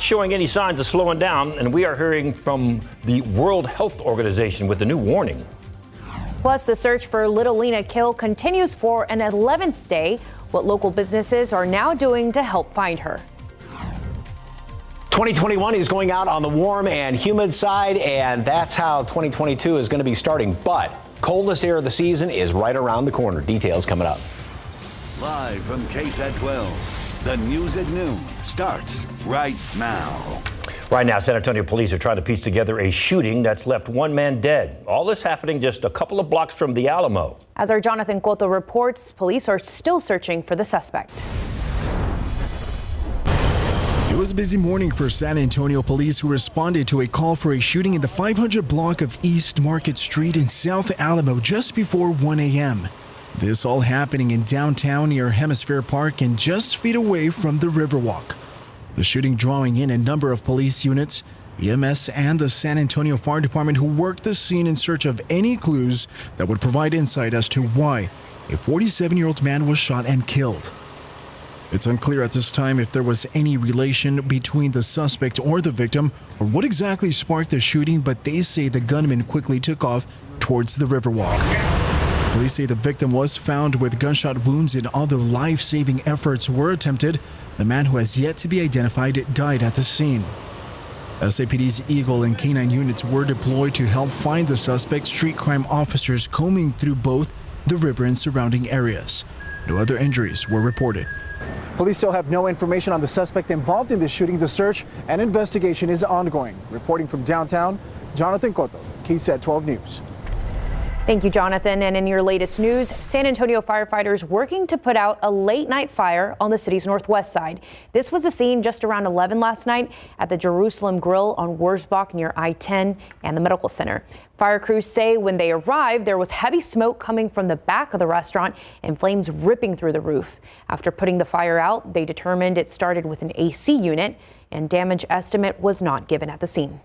not showing any signs of slowing down, and we are hearing from the World Health Organization with a new warning. Plus, the search for little Lena Kill continues for an 11th day. What local businesses are now doing to help find her. 2021 is going out on the warm and humid side, and that's how 2022 is going to be starting. But coldest air of the season is right around the corner. Details coming up. Live from KSAT 12, the news at noon starts right now. Right now, San Antonio police are trying to piece together a shooting that's left one man dead. All this happening just a couple of blocks from the Alamo. As our Jonathan Cotto reports, police are still searching for the suspect. It was a busy morning for San Antonio police, who responded to a call for a shooting in the 500 block of East Market Street in South Alamo just before 1 a.m. This all happening in downtown near Hemisphere Park and just feet away from the Riverwalk. The shooting drawing in a number of police units, EMS, and the San Antonio Fire Department, who worked the scene in search of any clues that would provide insight as to why a 47-year-old man was shot and killed. It's unclear at this time if there was any relation between the suspect or the victim, or what exactly sparked the shooting, but they say the gunman quickly took off towards the Riverwalk. Police say the victim was found with gunshot wounds and other life-saving efforts were attempted. The man, who has yet to be identified, died at the scene. SAPD's Eagle and K9 units were deployed to help find the suspect, street crime officers combing through both the river and surrounding areas. No other injuries were reported. Police still have no information on the suspect involved in the shooting. The search and investigation is ongoing. Reporting from downtown, Jonathan Cotto, KSAT 12 News. Thank you, Jonathan. And in your latest news, San Antonio firefighters working to put out a late-night fire on the city's northwest side. This was the scene just around 11 last night at the Jerusalem Grill on Wurzbach near I-10 and the medical center. Fire crews say when they arrived, there was heavy smoke coming from the back of the restaurant and flames ripping through the roof. After putting the fire out, they determined it started with an AC unit, and damage estimate was not given at the scene.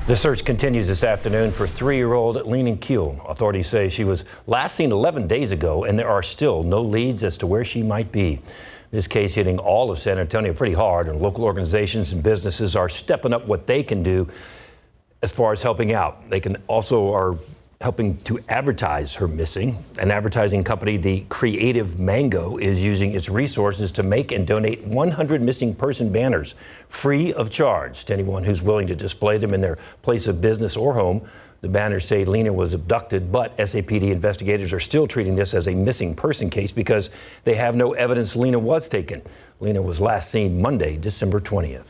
The search continues this afternoon for 3-year-old Lena Kill. Authorities say she was last seen 11 days ago, and there are still no leads as to where she might be. This case hitting all of San Antonio pretty hard, and local organizations and businesses are stepping up what they can do as far as helping out. They can also are helping to advertise her missing. An advertising company, the Creative Mango, is using its resources to make and donate 100 missing person banners free of charge to anyone who's willing to display them in their place of business or home. The banners say Lena was abducted, but SAPD investigators are still treating this as a missing person case because they have no evidence Lena was taken. Lena was last seen Monday, December 20th.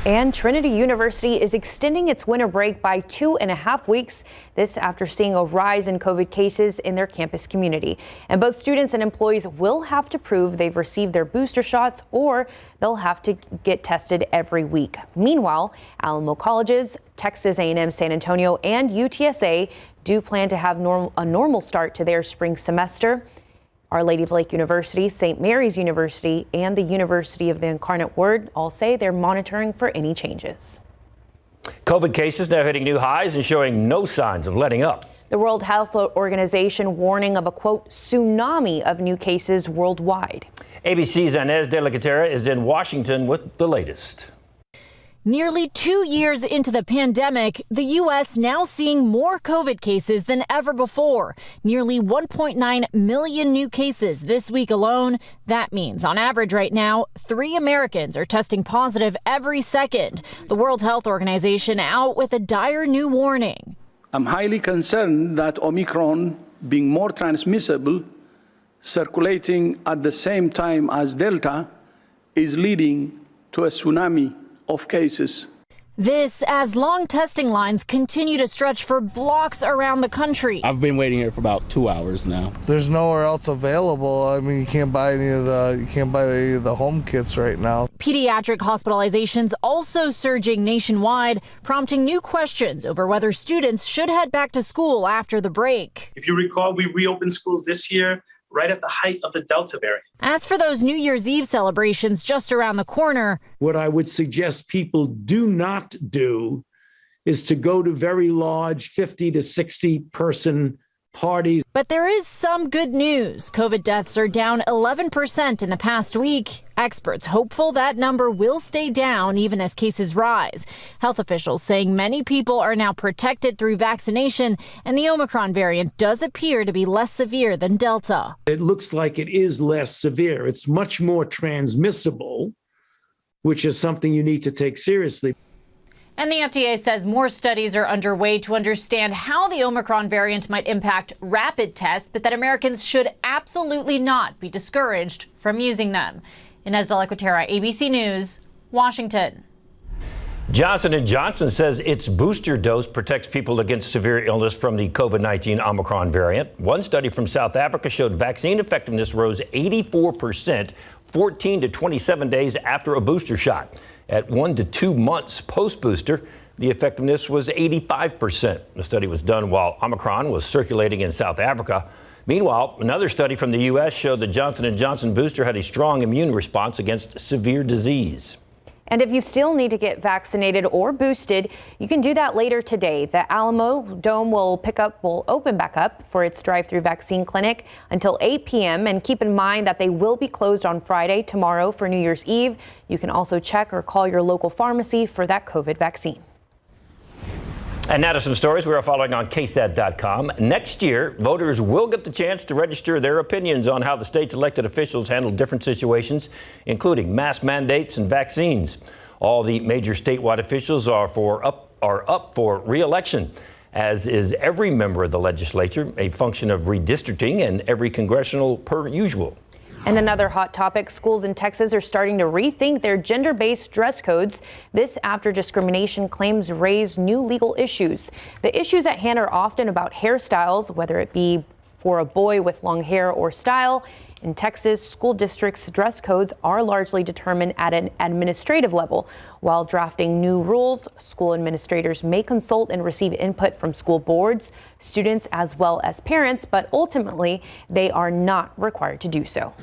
And Trinity University is extending its winter break by 2.5 weeks. This after seeing a rise in COVID cases in their campus community. And both students and employees will have to prove they've received their booster shots, or they'll have to get tested every week. Meanwhile, Alamo Colleges, Texas A&M San Antonio, and UTSA do plan to have a normal start to their spring semester. Our Lady of Lake University, St. Mary's University, and the University of the Incarnate Word all say they're monitoring for any changes. COVID cases now hitting new highs and showing no signs of letting up. The World Health Organization warning of a, quote, tsunami of new cases worldwide. ABC's Inez de la Catera is in Washington with the latest. Nearly 2 years into the pandemic, the U.S. now seeing more COVID cases than ever before. Nearly 1.9 million new cases this week alone. That means, on average right now, 3 Americans are testing positive every second. The World Health Organization out with a dire new warning. I'm highly concerned that Omicron, being more transmissible, circulating at the same time as Delta, is leading to a tsunami of cases. This as long testing lines continue to stretch for blocks around the country. I've been waiting here for about 2 hours now. There's nowhere else available. I mean, you can't buy any of the home kits right now. Pediatric hospitalizations also surging nationwide, prompting new questions over whether students should head back to school after the break. If you recall, we reopened schools this year right at the height of the Delta variant. As for those New Year's Eve celebrations just around the corner, what I would suggest people do not do is to go to very large 50 to 60 person parties. But there is some good news. COVID deaths are down 11% in the past week. Experts hopeful that number will stay down even as cases rise. Health officials saying many people are now protected through vaccination, and the Omicron variant does appear to be less severe than Delta. It looks like it is less severe. It's much more transmissible, which is something you need to take seriously. And the FDA says more studies are underway to understand how the Omicron variant might impact rapid tests, but that Americans should absolutely not be discouraged from using them. Inez de la Cuetara, ABC News, Washington. Johnson & Johnson says its booster dose protects people against severe illness from the COVID-19 Omicron variant. One study from South Africa showed vaccine effectiveness rose 84% 14 to 27 days after a booster shot. At 1 to 2 months post-booster, the effectiveness was 85%. The study was done while Omicron was circulating in South Africa. Meanwhile, another study from the U.S. showed the Johnson & Johnson booster had a strong immune response against severe disease. And if you still need to get vaccinated or boosted, you can do that later today. The Alamo Dome will open back up for its drive-through vaccine clinic until 8 p.m. And keep in mind that they will be closed on Friday, tomorrow for New Year's Eve. You can also check or call your local pharmacy for that COVID vaccine. And now to some stories we are following on KSAT.com. Next year, voters will get the chance to register their opinions on how the state's elected officials handle different situations, including mask mandates and vaccines. All the major statewide officials are up for re-election, as is every member of the legislature, a function of redistricting, and every congressional per usual. And another hot topic, schools in Texas are starting to rethink their gender-based dress codes. This after discrimination claims raise new legal issues. The issues at hand are often about hairstyles, whether it be for a boy with long hair or style. In Texas, school districts' dress codes are largely determined at an administrative level. While drafting new rules, school administrators may consult and receive input from school boards, students, as well as parents, but ultimately they are not required to do so.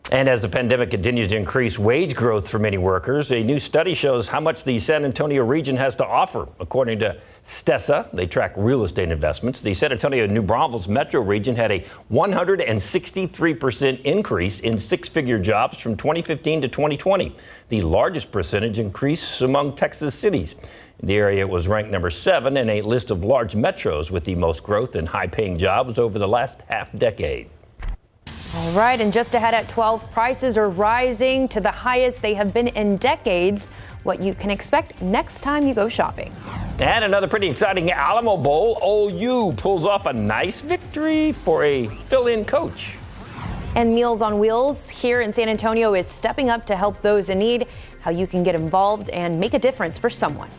And as the pandemic continues to increase wage growth for many workers, a new study shows how much the San Antonio region has to offer. According to Stessa, they track real estate investments. The San Antonio New Braunfels metro region had a 163% increase in six-figure jobs from 2015 to 2020, the largest percentage increase among Texas cities. The area was ranked number 7 in a list of large metros with the most growth in high-paying jobs over the last half-decade. All right, and just ahead at 12, prices are rising to the highest they have been in decades. What you can expect next time you go shopping. And another pretty exciting Alamo Bowl. OU pulls off a nice victory for a fill-in coach. And Meals on Wheels here in San Antonio is stepping up to help those in need. How you can get involved and make a difference for someone.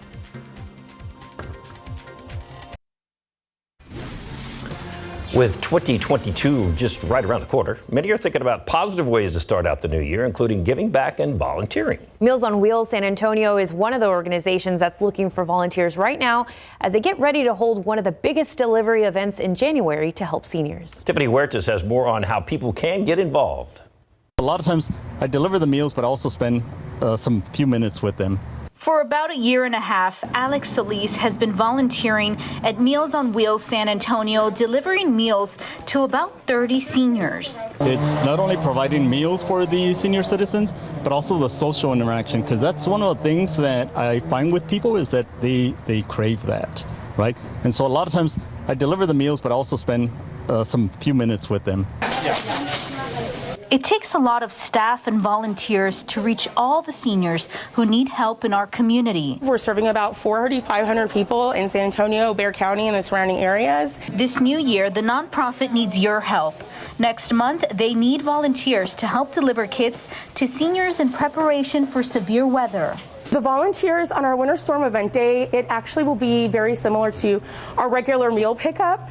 With 2022 just right around the corner, many are thinking about positive ways to start out the new year, including giving back and volunteering. Meals on Wheels San Antonio is one of the organizations that's looking for volunteers right now as they get ready to hold one of the biggest delivery events in January to help seniors. Tiffany Huertas has more on how people can get involved. A lot of times I deliver the meals, but I also spend some few minutes with them. For about a year and a half, Alex Solis has been volunteering at Meals on Wheels San Antonio, delivering meals to about 30 seniors. It's not only providing meals for the senior citizens, but also the social interaction, because that's one of the things that I find with people is that they crave that, right? And so a lot of times I deliver the meals, but I also spend some few minutes with them. It takes a lot of staff and volunteers to reach all the seniors who need help in our community. We're serving about 400, 500 people in San Antonio, Bexar County, and the surrounding areas. This new year, the nonprofit needs your help. Next month, they need volunteers to help deliver kits to seniors in preparation for severe weather. The volunteers on our Winter Storm event day, it actually will be very similar to our regular meal pickup.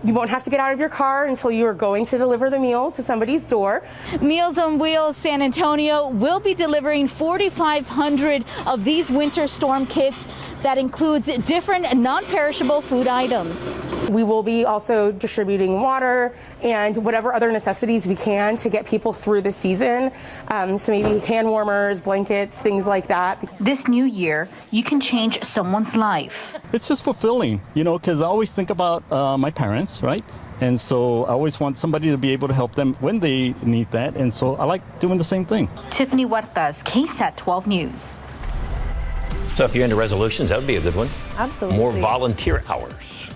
You won't have to get out of your car until you are going to deliver the meal to somebody's door. Meals on Wheels San Antonio will be delivering 4,500 of these Winter Storm kits. That includes different non-perishable food items. We will be also distributing water and whatever other necessities we can to get people through the season. So maybe hand warmers, blankets, things like that. This new year, you can change someone's life. It's just fulfilling, because I always think about my parents, right? And so I always want somebody to be able to help them when they need that. And so I like doing the same thing. Tiffany Huertas, KSAT 12 News. So if you're into resolutions, that would be a good one. Absolutely. More volunteer hours.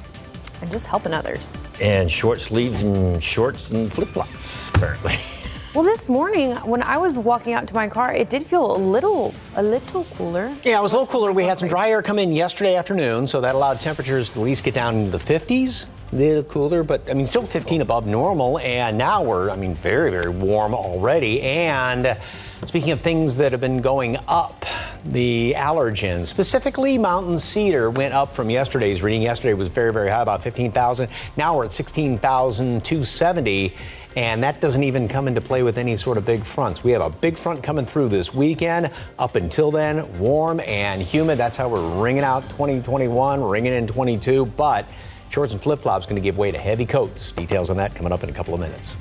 And just helping others. And short sleeves and shorts and flip-flops, apparently. Well, this morning when I was walking out to my car, it did feel a little cooler. Yeah, it was a little cooler. We had some dry air come in yesterday afternoon, so that allowed temperatures to at least get down into the 50s. A little cooler, but I mean, still 15 above normal. And now we're, I mean, very, very warm already. And speaking of things that have been going up, the allergens, specifically mountain cedar, went up from yesterday's reading. Yesterday was very, very high, about 15,000. Now we're at 16,270. And that doesn't even come into play with any sort of big fronts. We have a big front coming through this weekend. Up until then, warm and humid. That's how we're ringing out 2021, ringing in 22. But shorts and flip-flops going to give way to heavy coats. Details on that coming up in a couple of minutes.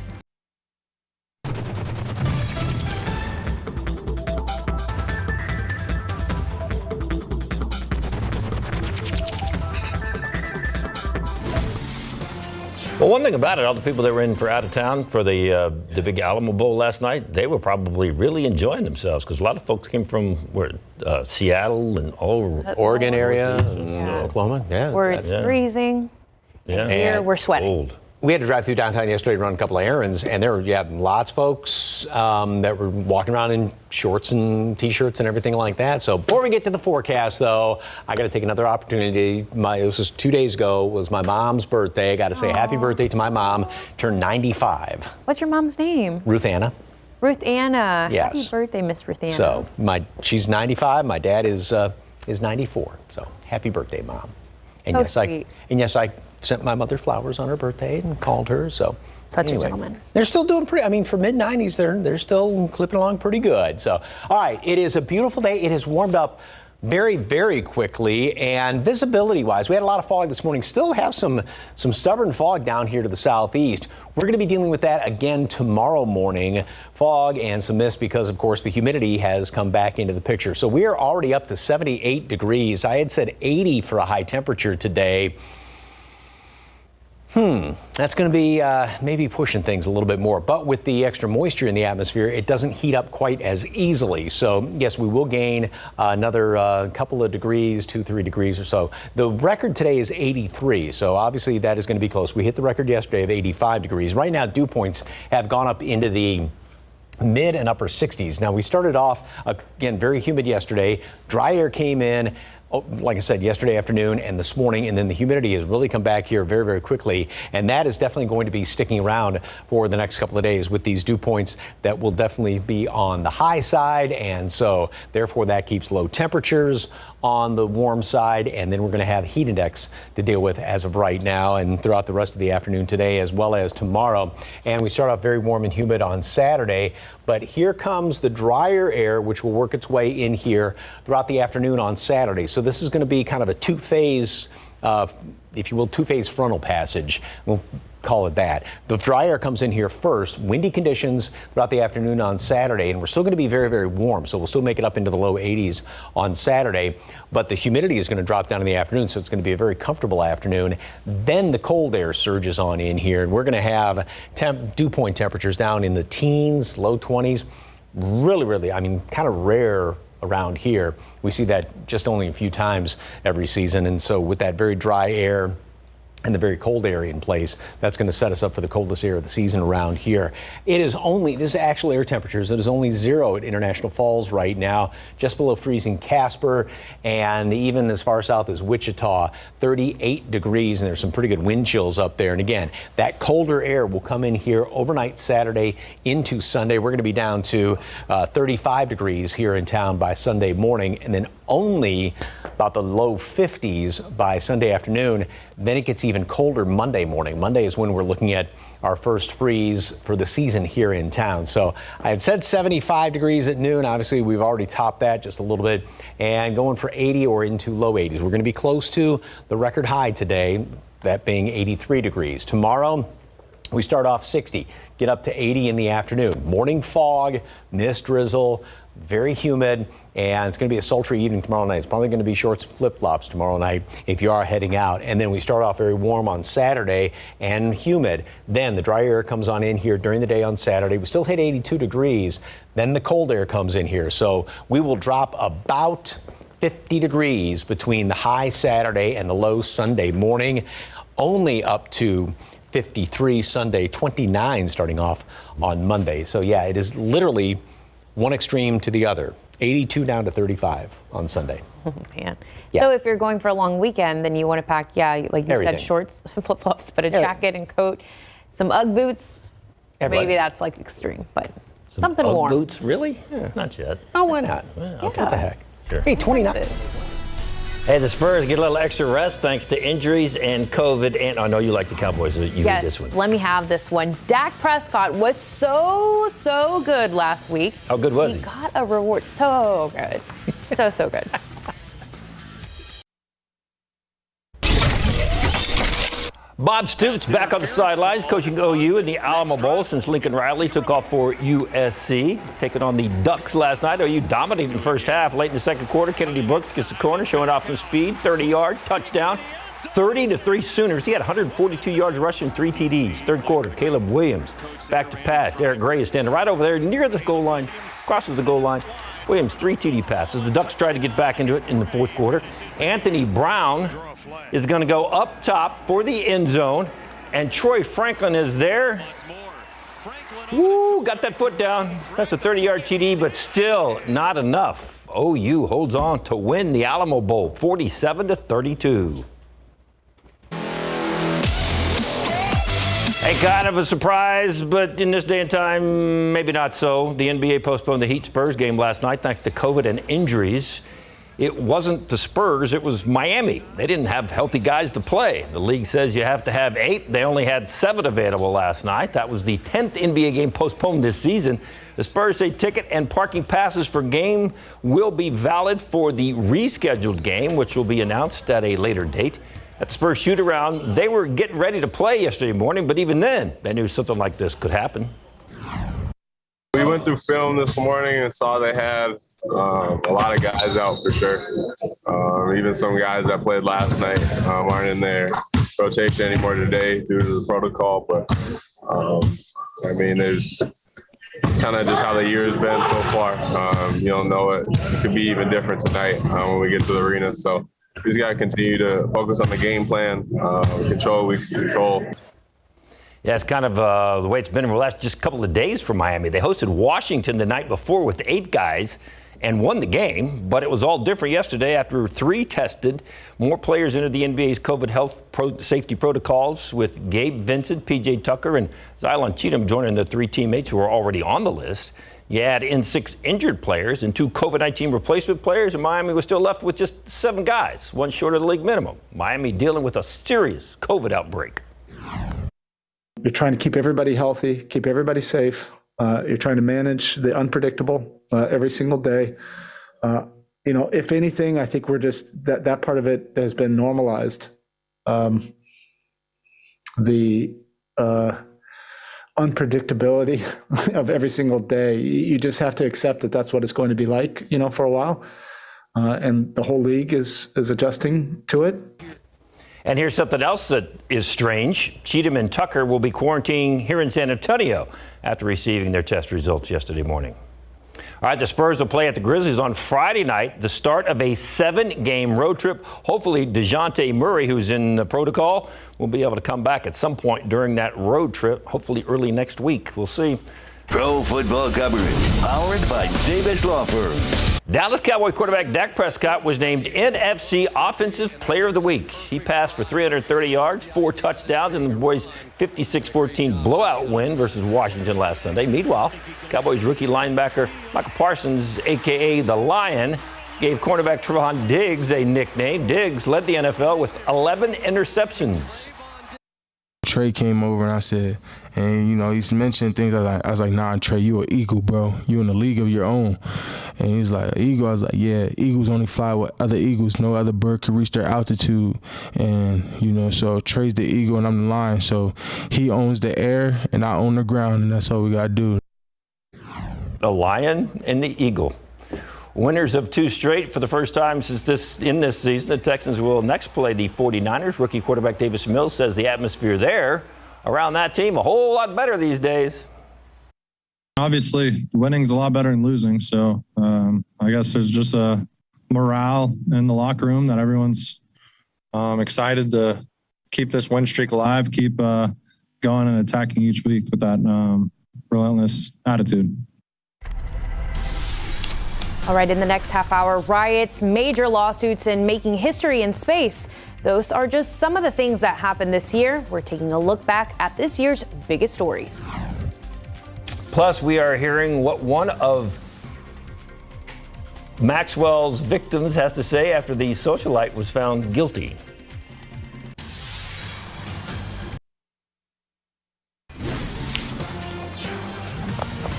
Well, one thing about it, all the people that were in for out of town for the big Alamo Bowl last night, they were probably really enjoying themselves because a lot of folks came from Seattle and all over Oregon area, and Oklahoma. Yeah, where it's freezing. Yeah, and here we're sweating. Cold. We had to drive through downtown yesterday to run a couple of errands, and there were lots of folks that were walking around in shorts and T-shirts and everything like that. So before we get to the forecast, though, I got to take another opportunity. This was 2 days ago. Was my mom's birthday. I got to say happy birthday to my mom. Turned 95. What's your mom's name? Ruth Anna. Ruth Anna. Yes. Happy birthday, Miss Ruth Anna. So she's 95. My dad is 94. So happy birthday, Mom. And Sweet. yes, I sent my mother flowers on her birthday and called her. So such a gentleman. They're still doing pretty. I mean, for mid-90s, they're still clipping along pretty good. So, all right, it is a beautiful day. It has warmed up very, very quickly, and visibility-wise, we had a lot of fog this morning. Still have some stubborn fog down here to the southeast. We're going to be dealing with that again tomorrow morning. Fog and some mist because, of course, the humidity has come back into the picture. So we are already up to 78 degrees. I had said 80 for a high temperature today. That's going to be maybe pushing things a little bit more. But with the extra moisture in the atmosphere, it doesn't heat up quite as easily. So, yes, we will gain another couple of degrees, 2-3 degrees or so. The record today is 83. So, obviously, that is going to be close. We hit the record yesterday of 85 degrees. Right now, dew points have gone up into the mid and upper 60s. Now, we started off, again, very humid yesterday. Dry air came in. Like I said, yesterday afternoon and this morning, and then the humidity has really come back here very, very quickly. And that is definitely going to be sticking around for the next couple of days with these dew points that will definitely be on the high side. And so, therefore, that keeps low temperatures on the warm side. And then we're going to have heat index to deal with as of right now and throughout the rest of the afternoon today as well as tomorrow. And we start off very warm and humid on Saturday. But here comes the drier air, which will work its way in here throughout the afternoon on Saturday. So this is going to be kind of a two-phase, if you will, two-phase frontal passage. We'll call it that. The dry air comes in here first, windy conditions throughout the afternoon on Saturday, and we're still going to be very, very warm, so we'll still make it up into the low 80s on Saturday, but the humidity is going to drop down in the afternoon, so it's going to be a very comfortable afternoon. Then the cold air surges on in here, and we're going to have dew point temperatures down in the teens, low 20s. Really, really, I mean, kind of rare around here. We see that just only a few times every season, and so with that very dry air and the very cold area in place, that's going to set us up for the coldest air of the season around here. This is actual air temperatures. It is only 0 at International Falls right now, just below freezing Casper, and even as far south as Wichita, 38 degrees, and there's some pretty good wind chills up there. And again, that colder air will come in here overnight Saturday into Sunday. We're going to be down to 35 degrees here in town by Sunday morning, and then only about the low 50s by Sunday afternoon. Then it gets even colder Monday morning. Monday is when we're looking at our first freeze for the season here in town. So I had said 75 degrees at noon. Obviously, we've already topped that just a little bit and going for 80 or into low 80s. We're going to be close to the record high today, that being 83 degrees. Tomorrow, we start off 60, get up to 80 in the afternoon. Morning fog, mist drizzle, very humid, and it's going to be a sultry evening tomorrow night. It's probably going to be shorts and flip-flops tomorrow night if you are heading out. And then we start off very warm on Saturday and humid. Then the dry air comes on in here during the day on Saturday. We still hit 82 degrees. Then the cold air comes in here. So we will drop about 50 degrees between the high Saturday and the low Sunday morning, only up to 53 Sunday, 29 starting off on Monday. So yeah, it is literally one extreme to the other. 82 down to 35 on Sunday. Oh, man. Yeah. So if you're going for a long weekend, then you want to pack, like you Everything. said, shorts, flip-flops, but a jacket and coat, some Ugg boots. Maybe that's like extreme, but something Ugg warm. boots, really? Yeah. Not yet. Oh, why not? Yeah. What the heck? Sure. Hey, 29. Hey, the Spurs get a little extra rest thanks to injuries and COVID. And I know you like the Cowboys. You read this one. Let me have this one. Dak Prescott was so good last week. How good was he? He got a reward. So good. so good. Bob Stoops back on the sidelines, coaching OU in the Alamo Bowl since Lincoln Riley took off for USC. Taking on the Ducks last night. OU dominated in the first half. Late in the second quarter, Kennedy Brooks gets the corner, showing off some speed. 30-yard touchdown. 30-3 Sooners. He had 142 yards rushing, 3 TDs. Third quarter, Caleb Williams back to pass. Eric Gray is standing right over there near the goal line, crosses the goal line. Williams, 3 TD passes. The Ducks try to get back into it in the fourth quarter. Anthony Brown is going to go up top for the end zone, and Troy Franklin is there. Woo, got that foot down. That's a 30-yard TD, but still not enough. OU holds on to win the Alamo Bowl, 47-32. Hey, kind of a surprise, but in this day and time, maybe not so. The NBA postponed the Heat Spurs game last night thanks to COVID and injuries. It wasn't the Spurs, it was Miami. They didn't have healthy guys to play. The league says you have to have 8. They only had 7 available last night. That was the 10th NBA game postponed this season. The Spurs say ticket and parking passes for game will be valid for the rescheduled game, which will be announced at a later date. At the Spurs shoot-around, they were getting ready to play yesterday morning, but even then, they knew something like this could happen. We went through film this morning and saw they had a lot of guys out for sure. Even some guys that played last night aren't in their rotation anymore today due to the protocol. But, I mean, there's kind of just how the year has been so far. You don't know it could be even different tonight when we get to the arena. So we just got to continue to focus on the game plan, control what we can control. Yeah, it's kind of the way it's been in the last just couple of days for Miami. They hosted Washington the night before with 8 guys and won the game, but it was all different yesterday after 3 tested. More players entered the NBA's COVID health safety protocols, with Gabe Vincent, P.J. Tucker, and Zylan Cheatham joining the 3 teammates who were already on the list. You add in 6 injured players and 2 COVID-19 replacement players, and Miami was still left with just 7 guys, one short of the league minimum. Miami dealing with a serious COVID outbreak. You're trying to keep everybody healthy, keep everybody safe. You're trying to manage the unpredictable every single day. If anything, I think we're just that part of it has been normalized. The unpredictability of every single day, you just have to accept that that's what it's going to be like, for a while. And the whole league is adjusting to it. And here's something else that is strange. Cheatham and Tucker will be quarantining here in San Antonio after receiving their test results yesterday morning. All right, the Spurs will play at the Grizzlies on Friday night, the start of a 7-game road trip. Hopefully, DeJounte Murray, who's in the protocol, will be able to come back at some point during that road trip, hopefully early next week. We'll see. Pro football coverage, powered by Davis Law Firm. Dallas Cowboy quarterback Dak Prescott was named NFC Offensive Player of the Week. He passed for 330 yards, 4 touchdowns in the boys' 56-14 blowout win versus Washington last Sunday. Meanwhile, Cowboys rookie linebacker Michael Parsons, a.k.a. the Lion, gave cornerback Trevon Diggs a nickname. Diggs led the NFL with 11 interceptions. Trey came over and I said, and he's mentioning things. I was like, nah, Trey, you an eagle, bro. You in a league of your own. And he's like, eagle? I was like, yeah, eagles only fly with other eagles. No other bird could reach their altitude. And, so Trey's the eagle and I'm the lion. So he owns the air and I own the ground, and that's all we got to do. The lion and the eagle. Winners of 2 straight for the first time in this season. The Texans will next play the 49ers. Rookie quarterback Davis Mills says the atmosphere there around that team a whole lot better these days. Obviously, winning's a lot better than losing. So I guess there's just a morale in the locker room that everyone's excited to keep this win streak alive, keep going and attacking each week with that relentless attitude. All right, in the next half hour, riots, major lawsuits, and making history in space. Those are just some of the things that happened this year. We're taking a look back at this year's biggest stories. Plus, we are hearing what one of Maxwell's victims has to say after the socialite was found guilty.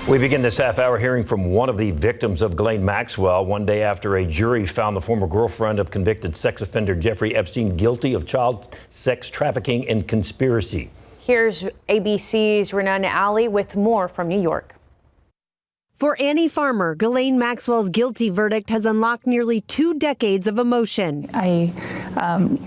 We begin this half hour hearing from one of the victims of Ghislaine Maxwell one day after a jury found the former girlfriend of convicted sex offender Jeffrey Epstein guilty of child sex trafficking and conspiracy. Here's ABC's Renan Ali with more from New York. For Annie Farmer, Ghislaine Maxwell's guilty verdict has unlocked nearly 2 decades of emotion. I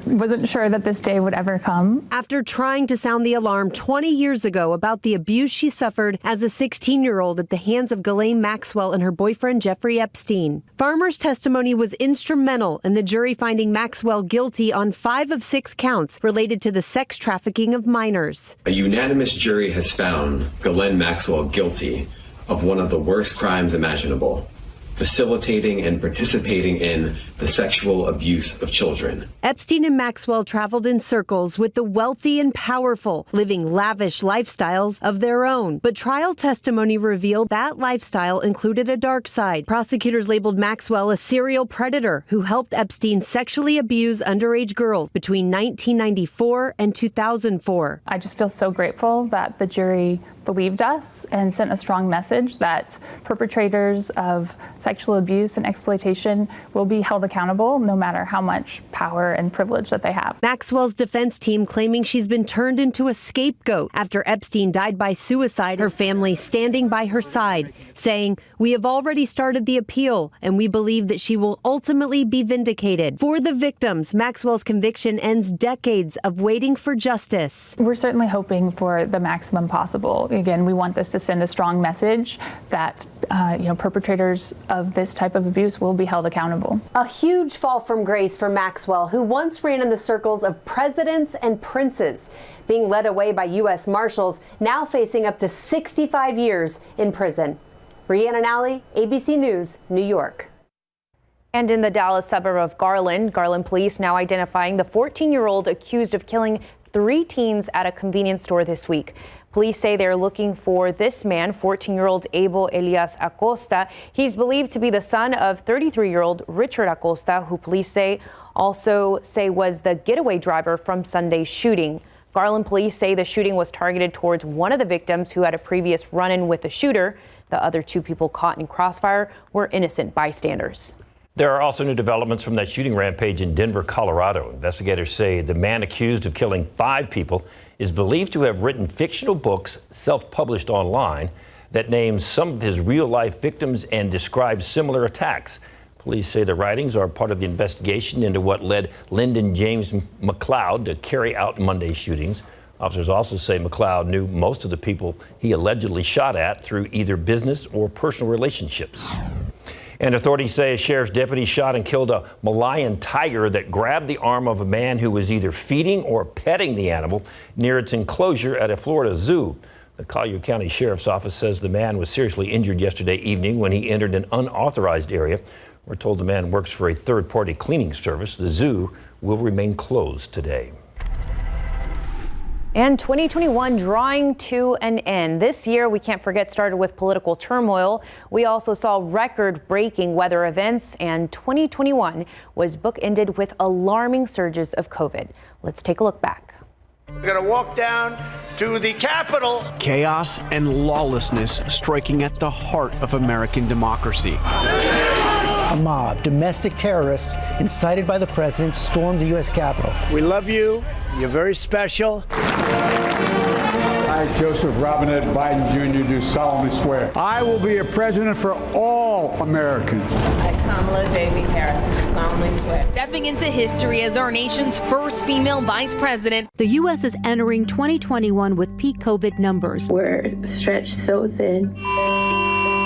wasn't sure that this day would ever come. After trying to sound the alarm 20 years ago about the abuse she suffered as a 16-year-old at the hands of Ghislaine Maxwell and her boyfriend Jeffrey Epstein. Farmer's testimony was instrumental in the jury finding Maxwell guilty on 5 of 6 counts related to the sex trafficking of minors. A unanimous jury has found Ghislaine Maxwell guilty of one of the worst crimes imaginable, facilitating and participating in the sexual abuse of children. Epstein and Maxwell traveled in circles with the wealthy and powerful, living lavish lifestyles of their own. But trial testimony revealed that lifestyle included a dark side. Prosecutors labeled Maxwell a serial predator who helped Epstein sexually abuse underage girls between 1994 and 2004. I just feel so grateful that the jury believed us and sent a strong message that perpetrators of sexual abuse and exploitation will be held accountable no matter how much power and privilege that they have. Maxwell's defense team claiming she's been turned into a scapegoat after Epstein died by suicide, her family standing by her side, saying, "We have already started the appeal and we believe that she will ultimately be vindicated." For the victims, Maxwell's conviction ends decades of waiting for justice. We're certainly hoping for the maximum possible. Again, we want this to send a strong message that perpetrators of this type of abuse will be held accountable. A huge fall from grace for Maxwell, who once ran in the circles of presidents and princes, being led away by U.S. Marshals, now facing up to 65 years in prison. Rhiannon Alley, ABC News, New York. And in the Dallas suburb of Garland police now identifying the 14-year-old accused of killing 3 teens at a convenience store this week. Police say they're looking for this man, 14-year-old Abel Elias Acosta. He's believed to be the son of 33-year-old Richard Acosta, who police say was the getaway driver from Sunday's shooting. Garland police say the shooting was targeted towards one of the victims who had a previous run-in with the shooter. The other 2 people caught in crossfire were innocent bystanders. There are also new developments from that shooting rampage in Denver, Colorado. Investigators say the man accused of killing 5 people is believed to have written fictional books self-published online that names some of his real-life victims and describes similar attacks. Police say the writings are part of the investigation into what led Lyndon James McLeod to carry out Monday's shootings. Officers also say McLeod knew most of the people he allegedly shot at through either business or personal relationships. And authorities say a sheriff's deputy shot and killed a Malayan tiger that grabbed the arm of a man who was either feeding or petting the animal near its enclosure at a Florida zoo. The Collier County Sheriff's Office says the man was seriously injured yesterday evening when he entered an unauthorized area. We're told the man works for a third-party cleaning service. The zoo will remain closed today. And 2021 drawing to an end. This year, we can't forget, started with political turmoil. We also saw record-breaking weather events, and 2021 was bookended with alarming surges of COVID. Let's take a look back. We're going to walk down to the Capitol. Chaos and lawlessness striking at the heart of American democracy. A mob, domestic terrorists incited by the president, stormed the U.S. Capitol. We love you. You're very special. I, Joseph Robinette Biden Jr., do solemnly swear I will be a president for all Americans. I, Kamala Devi Harris, do solemnly swear. Stepping into history as our nation's first female vice president. The U.S. is entering 2021 with peak COVID numbers. We're stretched so thin.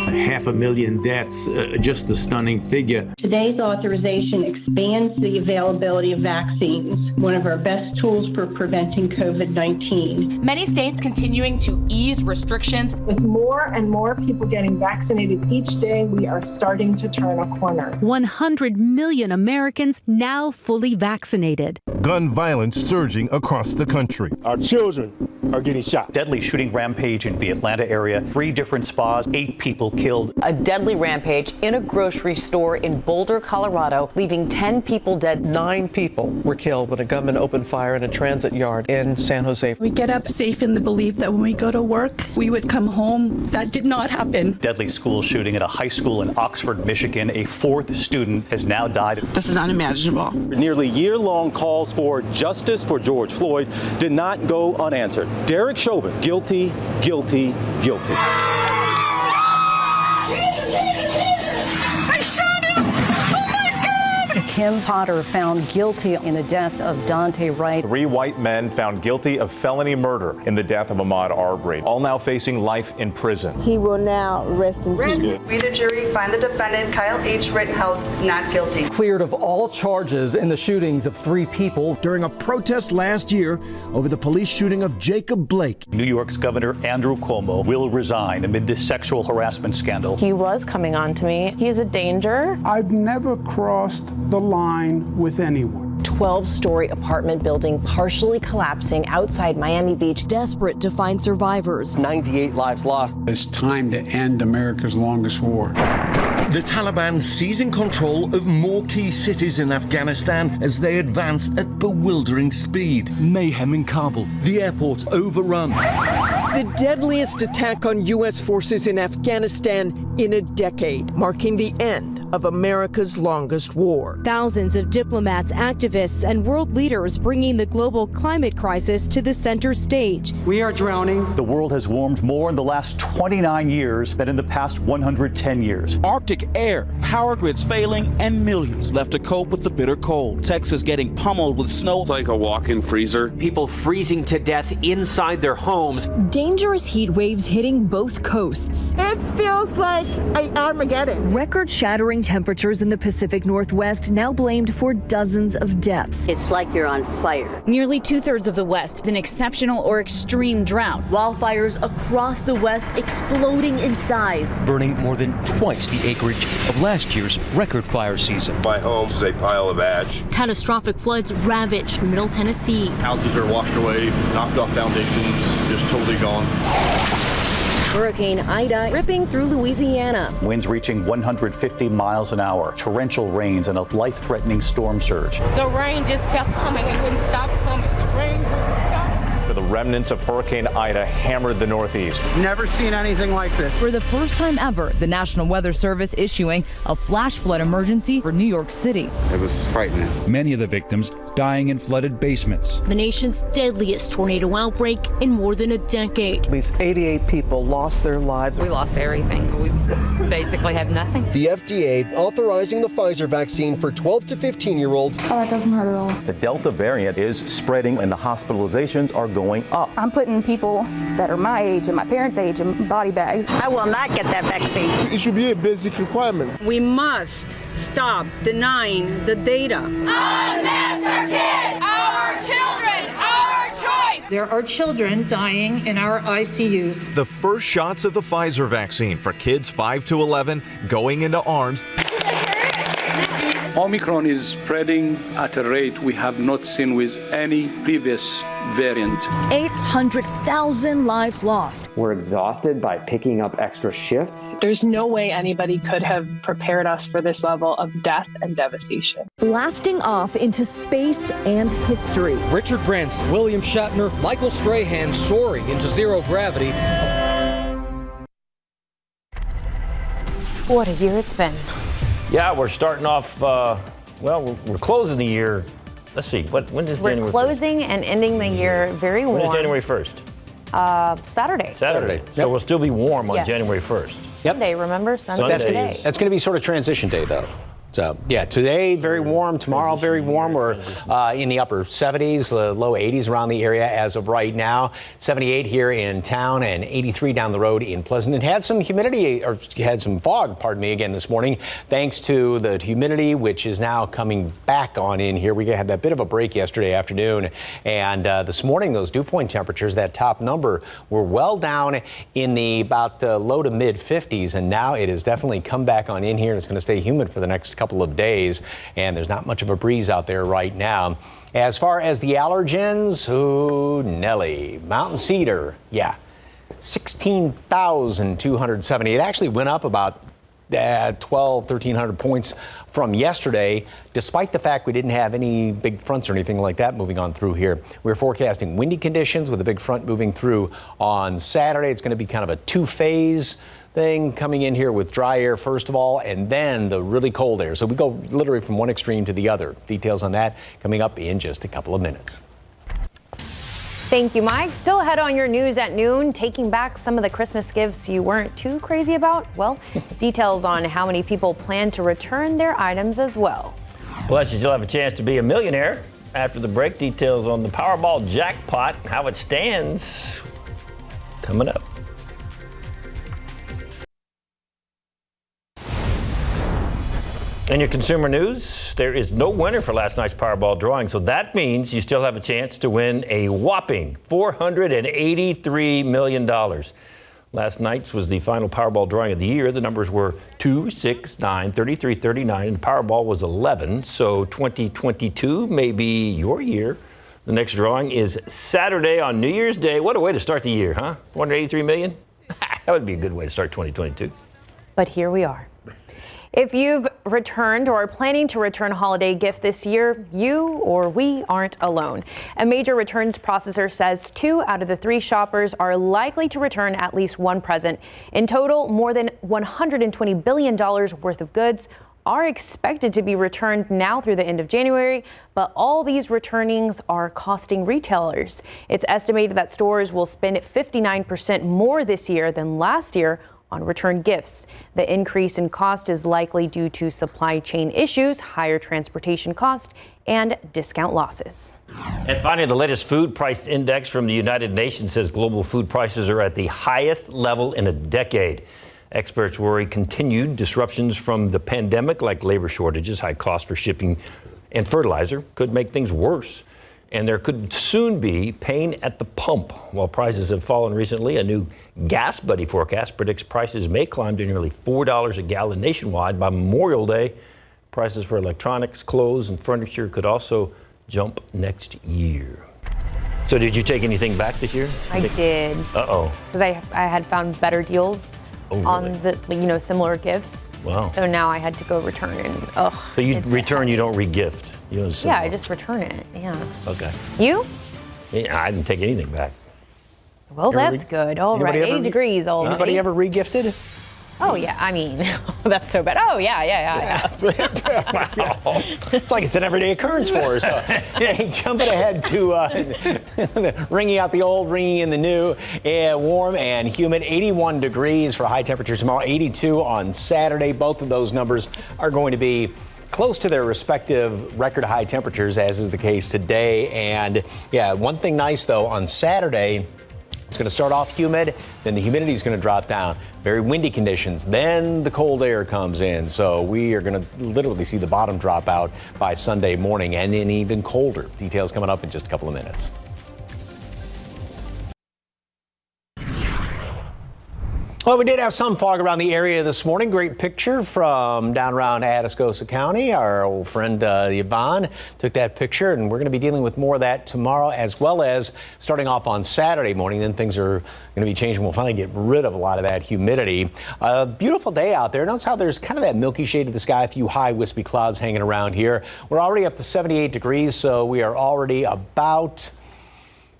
500,000 deaths, just a stunning figure. Today's authorization expands the availability of vaccines, one of our best tools for preventing COVID-19. Many states continuing to ease restrictions. With more and more people getting vaccinated each day, we are starting to turn a corner. 100 million Americans now fully vaccinated. Gun violence surging across the country. Our children are getting shot. Deadly shooting rampage in the Atlanta area. 3 different spas, 8 people killed. A deadly rampage in a grocery store in Boulder, Colorado, leaving 10 people dead. 9 people were killed when a gunman opened fire in a transit yard in San Jose. We get up safe in the belief that when we go to work, we would come home. That did not happen. Deadly school shooting at a high school in Oxford, Michigan. A 4th student has now died. This is unimaginable. Nearly year-long calls for justice for George Floyd did not go unanswered. Derek Chauvin, guilty, guilty, guilty. I shot him! Oh my God! Kim Potter found guilty in the death of Dante Wright. 3 white men found guilty of felony murder in the death of Ahmaud Arbery, all now facing life in prison. He will now rest in peace. We, the jury, find the defendant, Kyle H. Rittenhouse, not guilty. Cleared of all charges in the shootings of 3 people during a protest last year over the police shooting of Jacob Blake. New York's Governor Andrew Cuomo will resign amid this sexual harassment scandal. He was coming on to me. He is a danger. I've never crossed the line with anyone. 12-story apartment building partially collapsing outside Miami Beach. Desperate to find survivors. 98 lives lost. It's time to end America's longest war. The Taliban seizing control of more key cities in Afghanistan as they advance at bewildering speed. Mayhem in Kabul. The airport's overrun. The deadliest attack on U.S. forces in Afghanistan in a decade, marking the end of America's longest war. Thousands of diplomats, activists, and world leaders bringing the global climate crisis to the center stage. We are drowning. The world has warmed more in the last 29 years than in the past 110 years. Arctic air, power grids failing, and millions left to cope with the bitter cold. Texas getting pummeled with snow. It's like a walk-in freezer. People freezing to death inside their homes. Dangerous heat waves hitting both coasts. It feels like Armageddon. Record-shattering temperatures in the Pacific Northwest now blamed for dozens of deaths. It's like you're on fire. Nearly 2/3 of the West is an exceptional or extreme drought. Wildfires across the West exploding in size. Burning more than twice the acreage of last year's record fire season. My home is a pile of ash. Catastrophic floods ravaged Middle Tennessee. Houses are washed away, knocked off foundations, just totally gone. Hurricane Ida ripping through Louisiana. Winds reaching 150 miles an hour, torrential rains, and a life-threatening storm surge. The rain just kept coming and wouldn't stop coming. The rain wouldn't stop. The remnants of Hurricane Ida hammered the Northeast. Never seen anything like this. For the first time ever, the National Weather Service issuing a flash flood emergency for New York City. It was frightening. Many of the victims dying in flooded basements. The nation's deadliest tornado outbreak in more than a decade. At least 88 people lost their lives. We lost everything. We basically have nothing. The FDA authorizing the Pfizer vaccine for 12 to 15-year-olds. Oh, that doesn't hurt at all. The Delta variant is spreading and the hospitalizations are going up. I'm putting people that are my age and my parents' age in body bags. I will not get that vaccine. It should be a basic requirement. We must stop denying the data. Unmask our kids! Our children! Our choice! There are children dying in our ICUs. The first shots of the Pfizer vaccine for kids 5 to 11 going into arms. Omicron is spreading at a rate we have not seen with any previous variant. 800,000 lives lost. We're exhausted by picking up extra shifts. There's no way anybody could have prepared us for this level of death and devastation. Blasting off into space and history. Richard Branson, William Shatner, Michael Strahan soaring into zero gravity. What a year it's been. Yeah, we're starting off, we're closing the year. Let's see, when is January 1st? We're closing and ending the year very warm. When is January 1st? Saturday. So we'll still be warm on Yes. January 1st. Sunday, remember? Sunday today. That's going to be sort of transition day, though. So, yeah, today very warm, tomorrow very warm. We're in the upper 70s, low 80s around the area as of right now. 78 here in town and 83 down the road in Pleasanton. Had some humidity, or had some fog, pardon me, again this morning, thanks to the humidity, which is now coming back on in here. We had that bit of a break yesterday afternoon. And this morning, those dew point temperatures, that top number, were well down in the about low to mid 50s. And now it has definitely come back on in here. And it's going to stay humid for the next couple of days, and there's not much of a breeze out there right now. As far as the allergens, Nelly, mountain cedar, 16,270. It actually went up about 1,300 points from yesterday, despite the fact we didn't have any big fronts or anything like that moving on through here. We're forecasting windy conditions with a big front moving through on Saturday. It's going to be kind of a two-phase thing coming in here with dry air first of all, and then the really cold air. So we go literally from one extreme to the other. Details on that coming up in just a couple of minutes. Thank you, Mike. Still ahead on your news at noon, taking back some of the Christmas gifts you weren't too crazy about. Well, details on how many people plan to return their items as well. Plus, you still have a chance to be a millionaire. After the break, details on the Powerball Jackpot, how it stands, coming up. In your consumer news, there is no winner for last night's Powerball drawing, so that means you still have a chance to win a whopping $483 million. Last night's was the final Powerball drawing of the year. The numbers were 2, 6, 9, 33, 39, and the Powerball was 11, so 2022 may be your year. The next drawing is Saturday on New Year's Day. What a way to start the year, huh? $483 million? That would be a good way to start 2022. But here we are. If you've returned or are planning to return a holiday gift this year, you or we aren't alone. A major returns processor says 2 out of the 3 shoppers are likely to return at least one present. In total, more than $120 billion worth of goods are expected to be returned now through the end of January, but all these returnings are costing retailers. It's estimated that stores will spend 59% more this year than last year on return gifts. The increase in cost is likely due to supply chain issues, higher transportation costs, and discount losses. And finally, the latest food price index from the United Nations says global food prices are at the highest level in a decade. Experts worry continued disruptions from the pandemic, like labor shortages, high costs for shipping, and fertilizer, could make things worse. And there could soon be pain at the pump. While prices have fallen recently, a new Gas Buddy forecast predicts prices may climb to nearly $4 a gallon nationwide by Memorial Day. Prices for electronics, clothes, and furniture could also jump next year. So did you take anything back this year? I did. Uh-oh. Because I had found better deals on the similar gifts. Wow. So now I had to go return and So you return, you don't re-gift? Yeah, I just return it. Yeah. Okay. You? Yeah, I didn't take anything back. Well, that's good. All right. 80 degrees already. Anybody ever re-gifted? Oh, yeah. I mean, that's so bad. Oh, yeah. It's like it's an everyday occurrence for us. So, jumping ahead to ringing out the old, ringing in the new. Warm and humid, 81 degrees for high temperatures tomorrow, 82 on Saturday. Both of those numbers are going to be close to their respective record high temperatures, as is the case today. And yeah, one thing nice though, on Saturday, it's going to start off humid, then the humidity is going to drop down. Very windy conditions, then the cold air comes in. So we are going to literally see the bottom drop out by Sunday morning, and then even colder. Details coming up in just a couple of minutes. Well, we did have some fog around the area this morning. Great picture from down around Atascosa County. Our old friend Yvonne took that picture, and we're going to be dealing with more of that tomorrow, as well as starting off on Saturday morning. Then things are going to be changing. We'll finally get rid of a lot of that humidity. Beautiful day out there. Notice how there's kind of that milky shade of the sky, a few high wispy clouds hanging around here. We're already up to 78 degrees, so we are already about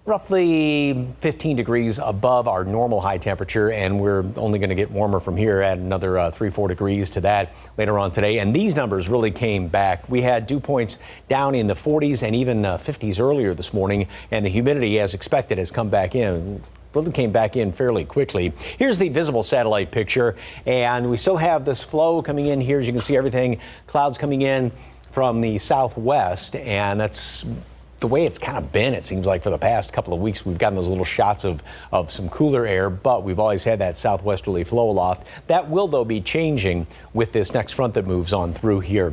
roughly 15 degrees above our normal high temperature, and we're only going to get warmer from here, add another 3-4 degrees to that later on today. And these numbers really came back. We had dew points down in the 40s and even 50s earlier this morning, and the humidity, as expected, has come back in. really came back in fairly quickly. Here's the visible satellite picture, and we still have this flow coming in here. As you can see, everything, clouds coming in from the southwest, and that's the way it's kind of been, it seems like, for the past couple of weeks. We've gotten those little shots of some cooler air, but we've always had that southwesterly flow aloft. That will, though, be changing with this next front that moves on through here.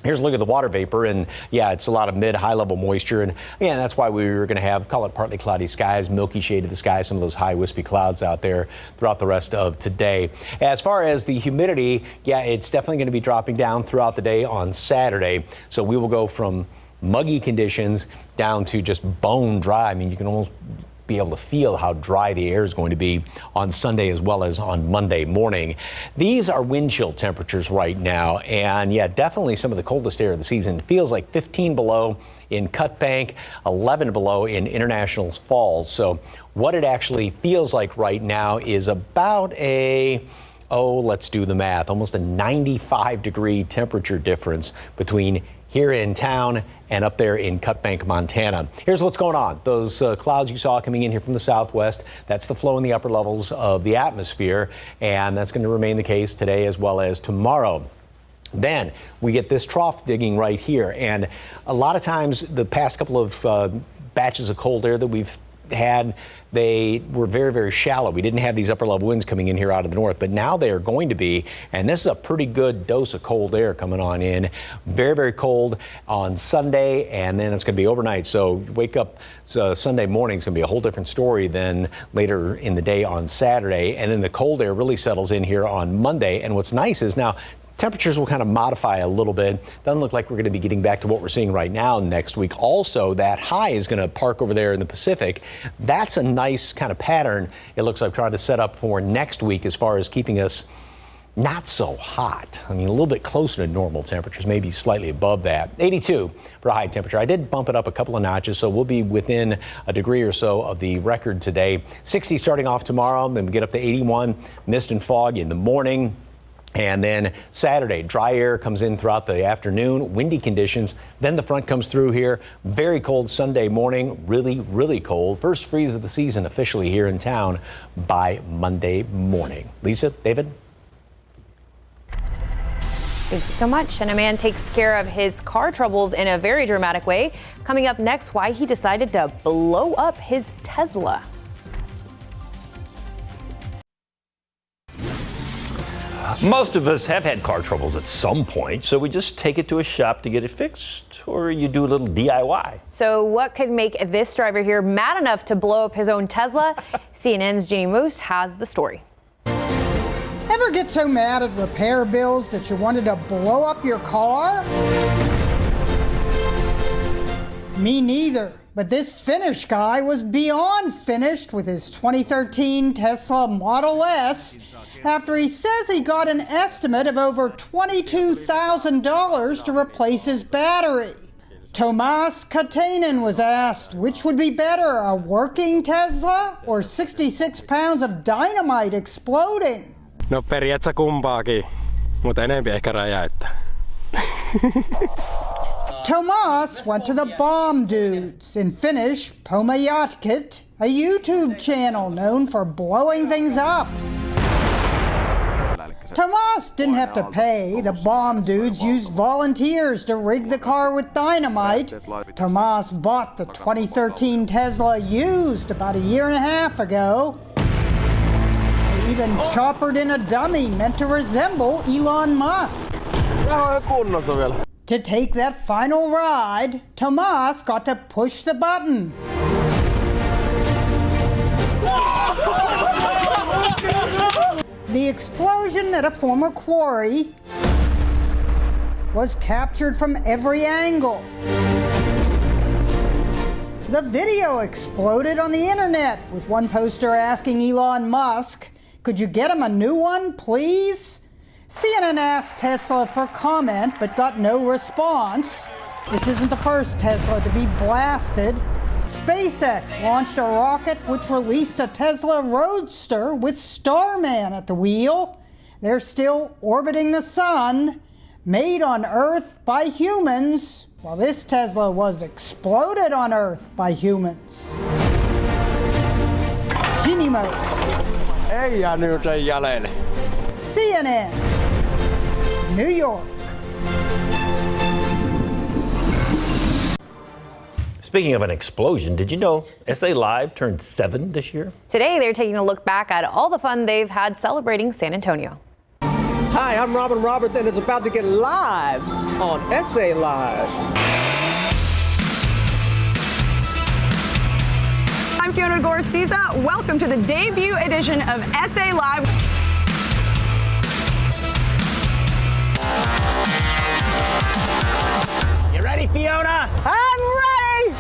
Here's a look at the water vapor, and yeah, it's a lot of mid-high level moisture, and again, that's why we were going to have, call it partly cloudy skies, milky shade of the sky, some of those high wispy clouds out there throughout the rest of today. As far as the humidity, yeah, it's definitely going to be dropping down throughout the day on Saturday, so we will go from muggy conditions down to just bone dry. I mean, you can almost be able to feel how dry the air is going to be on Sunday as well as on Monday morning. These are wind chill temperatures right now, and yeah, definitely some of the coldest air of the season. It feels like 15 below in Cut Bank, 11 below in International Falls. So what it actually feels like right now is about let's do the math, almost a 95-degree temperature difference between here in town and up there in Cut Bank, Montana. Here's what's going on. Those clouds you saw coming in here from the southwest, that's the flow in the upper levels of the atmosphere, and that's going to remain the case today as well as tomorrow. Then we get this trough digging right here, and a lot of times the past couple of batches of cold air that we've had, they were very, very shallow. We didn't have these upper level winds coming in here out of the north, but now they are going to be, and this is a pretty good dose of cold air coming on in. Very, very cold on Sunday, and then it's going to be overnight. So wake up Sunday morning, it's going to be a whole different story than later in the day on Saturday. And then the cold air really settles in here on Monday. And what's nice is now temperatures will kind of modify a little bit. Doesn't look like we're going to be getting back to what we're seeing right now next week. Also, that high is going to park over there in the Pacific. That's a nice kind of pattern it looks like trying to set up for next week as far as keeping us not so hot. I mean, a little bit closer to normal temperatures, maybe slightly above that. 82 for a high temperature. I did bump it up a couple of notches, so we'll be within a degree or so of the record today. 60 starting off tomorrow, then we get up to 81. Mist and fog in the morning. And then Saturday, dry air comes in throughout the afternoon, windy conditions. Then the front comes through here. Very cold Sunday morning, really, really cold. First freeze of the season officially here in town by Monday morning. Lisa, David? Thank you so much. And a man takes care of his car troubles in a very dramatic way. Coming up next, why he decided to blow up his Tesla. Most of us have had car troubles at some point, so we just take it to a shop to get it fixed, or you do a little DIY. So what could make this driver here mad enough to blow up his own Tesla? CNN's Jeannie Moose has the story. Ever get so mad at repair bills that you wanted to blow up your car? Me neither. But this Finnish guy was beyond finished with his 2013 Tesla Model S after he says he got an estimate of over $22,000 to replace his battery. Tomas Katainen was asked which would be better, a working Tesla or 66 pounds of dynamite exploding. No periaatteessa kumpaakin, mutta enempi ehkä räjäyttää. Tomas went to the Bomb Dudes, in Finnish, Pomajatkit, a YouTube channel known for blowing things up. Tomas didn't have to pay. The Bomb Dudes used volunteers to rig the car with dynamite. Tomas bought the 2013 Tesla used about a year and a half ago. They even choppered in a dummy meant to resemble Elon Musk. To take that final ride, Tomas got to push the button. The explosion at a former quarry was captured from every angle. The video exploded on the internet, with one poster asking Elon Musk, "Could you get him a new one, please?" CNN asked Tesla for comment, but got no response. This isn't the first Tesla to be blasted. SpaceX launched a rocket which released a Tesla Roadster with Starman at the wheel. They're still orbiting the sun, made on Earth by humans, while this Tesla was exploded on Earth by humans. Nemos. CNN, New York. Speaking of an explosion, did you know SA Live turned 7 this year? Today, they're taking a look back at all the fun they've had celebrating San Antonio. Hi, I'm Robin Roberts, and it's about to get live on SA Live. I'm Fiona Gorostiza. Welcome to the debut edition of SA Live. You ready, Fiona? I'm ready!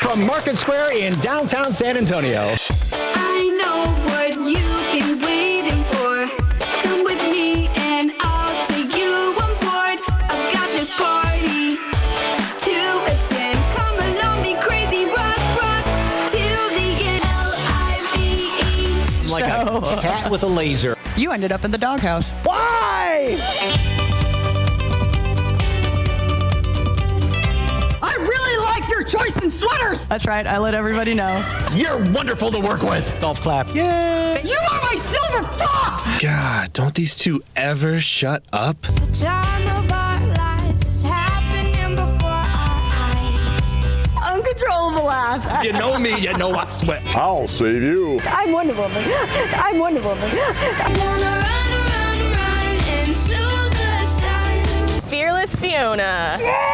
From Market Square in downtown San Antonio. I know what you've been waiting for. Come with me and I'll take you on board. I've got this party to attend. Come along, be crazy, rock, rock till the end. L-I-V-E. Like a cat with a laser. You ended up in the doghouse. Why? I really like your choice in sweaters. That's right. I let everybody know. You're wonderful to work with. Golf clap. Yay. You are my silver fox. God, don't these two ever shut up? The time of our lives is happening before our eyes. Uncontrollable laugh. You know me, you know I sweat. I'll save you. I'm Wonder Woman. I'm Wonder Woman. Run into the sun. Fearless Fiona. Yeah!